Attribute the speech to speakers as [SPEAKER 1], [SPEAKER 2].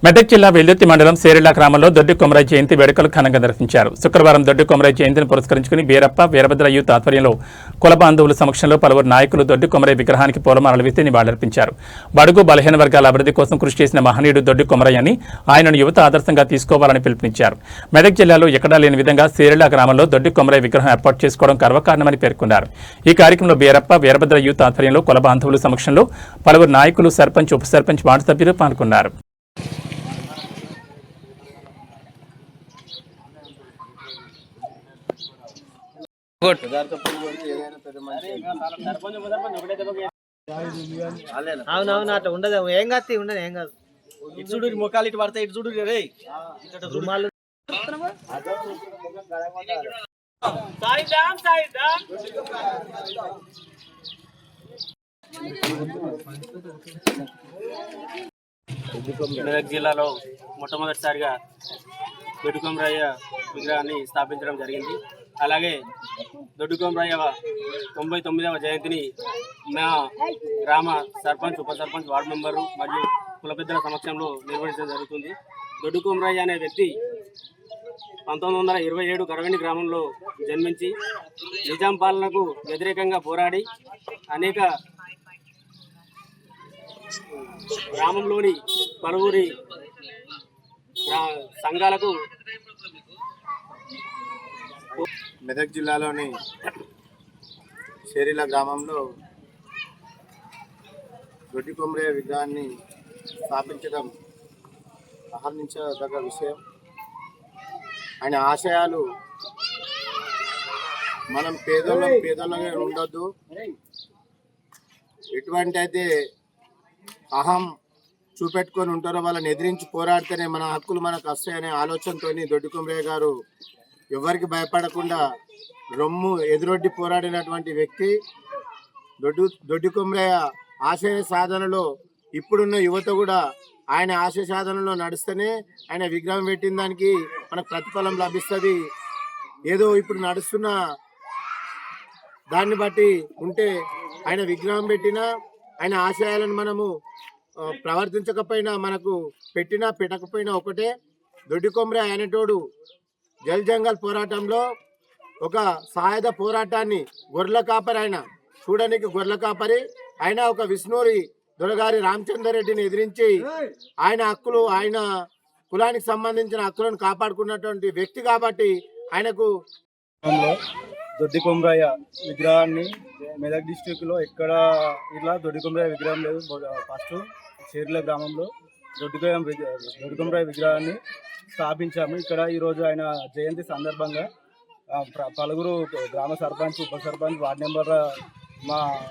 [SPEAKER 1] మెదక్ జిల్లా వెల్దుర్తి మండలం సేరెళ్ల గ్రామంలో దొడ్డి కొమరయ్య జయంతి వేడుకలు ఘనంగా నిర్వహించారు. శుక్రవారం దొడ్డి కొమరయ్య జయంతిని పురస్కరించుకుని వీరప్ప వీరభద్ర యూత్ ఆధ్వర్యంలో కుల బాంధవుల సమక్షంలో పలువురు నాయకులు దొడ్డి కొమరయ్య విగ్రహానికి పూలమాలలు వేసి నివాళులర్పించారు. బడుగు బలహీన వర్గాల అభివృద్ధి కోసం కృషి చేసిన మహనీయుడు దొడ్డి కొమరయ్య అని ఆయనను యువత ఆదర్శంగా తీసుకోవాలని పిలుపునిచ్చారు. మెదక్ జిల్లాలో ఎక్కడా లేని విధంగా సేరెళ్ల గ్రామంలో దొడ్డి కొమరయ్య విగ్రహం ఏర్పాటు చేసుకోవడం గర్వకారణమని పేర్కొన్నారు. ఈ కార్యక్రమంలో వీరప్ప వీరభద్ర యూత్ ఆధ్వర్యంలో కుల బాంధవుల సమక్షంలో పలువురు నాయకులు, సర్పంచ్, ఉప సర్పంచ్, వార్డు సభ్యులు పాల్గొన్నారు.
[SPEAKER 2] అవునవును అట్లా ఉండదు. ఏం కాదు ఉండదు, ఏం కాదు. ఇటు చూడు, ముఖాలు ఇటు పడతాయి, ఇటు చూడు రే రుమాలు.
[SPEAKER 3] మెదక్ జిల్లాలో మొట్టమొదటిసారిగా దొడ్డి కొమరయ్య విగ్రహాన్ని స్థాపించడం జరిగింది. అలాగే దొడ్డి కొమరయ్య 99వ జయంతిని మా గ్రామ సర్పంచ్, ఉప సర్పంచ్, వార్డు మెంబరు మరియు కుల పెద్దల సమక్షంలో నిర్వహించడం జరుగుతుంది. దొడ్డి కొమరయ్య అనే వ్యక్తి 1927 కరవెండి గ్రామంలో జన్మించి నిజాం పాలనకు వ్యతిరేకంగా పోరాడి అనేక గ్రామంలోని పలువురి సంఘాలకు
[SPEAKER 4] మెదక్ జిల్లాలోని షేరిల గ్రామంలో దొడ్డి కొమరయ్య విగ్రహాన్ని స్థాపించడం ఆహ్వానించదగ్గ విషయం. ఆయన ఆశయాలు మనం పేదోళ్ళగా ఉండొద్దు, ఎటువంటి అయితే అహం చూపెట్టుకొని ఉంటారో వాళ్ళని ఎదిరించి పోరాడితేనే మన హక్కులు మనకు వస్తాయనే ఆలోచనతో దొడ్డి కొమరయ్య గారు ఎవరికి భయపడకుండా రొమ్ము ఎదురొడ్డి పోరాడినటువంటి వ్యక్తి. దొడ్డి కొమరయ్య ఆశయ సాధనలో ఇప్పుడున్న యువత కూడా ఆయన ఆశయ సాధనలో నడుస్తూనే ఆయన విగ్రహం పెట్టిన దానికి మనకు ప్రతిఫలం లభిస్తుంది. ఏదో ఇప్పుడు నడుస్తున్న దాన్ని బట్టి ఉంటే ఆయన విగ్రహం పెట్టినా ఆయన ఆశయాలను మనము ప్రవర్తించకపోయినా మనకు పెట్టినా పెట్టకపోయినా ఒకటే. దొడ్డి కొమరయ్య అనేటోడు జల్ జంగల్ పోరాటంలో ఒక సాయుధ పోరాటాన్ని గొర్రెల కాపరి, ఆయన చూడడానికి గొర్రెల కాపరి, ఆయన ఒక విష్ణూరి దొరగారి రామచంద్రరెడ్డిని ఎదిరించి ఆయన హక్కులు, ఆయన కులానికి సంబంధించిన హక్కులను కాపాడుకున్నటువంటి వ్యక్తి కాబట్టి ఆయనకు
[SPEAKER 5] దొడ్డి కొమరయ్య విగ్రహాన్ని మెదక్ డిస్టిక్లో ఎక్కడ ఇట్లా దొడ్డి కొమరయ్య విగ్రహం లేదు. ఫస్ట్ షేర్ల గ్రామంలో దొడ్డి కొమరయ్య విగ్రహాన్ని స్థాపించాము. ఇక్కడ ఈరోజు ఆయన జయంతి సందర్భంగా పలువురు గ్రామ సర్పంచ్, ఉప సర్పంచ్, వార్డు మెంబర్, మా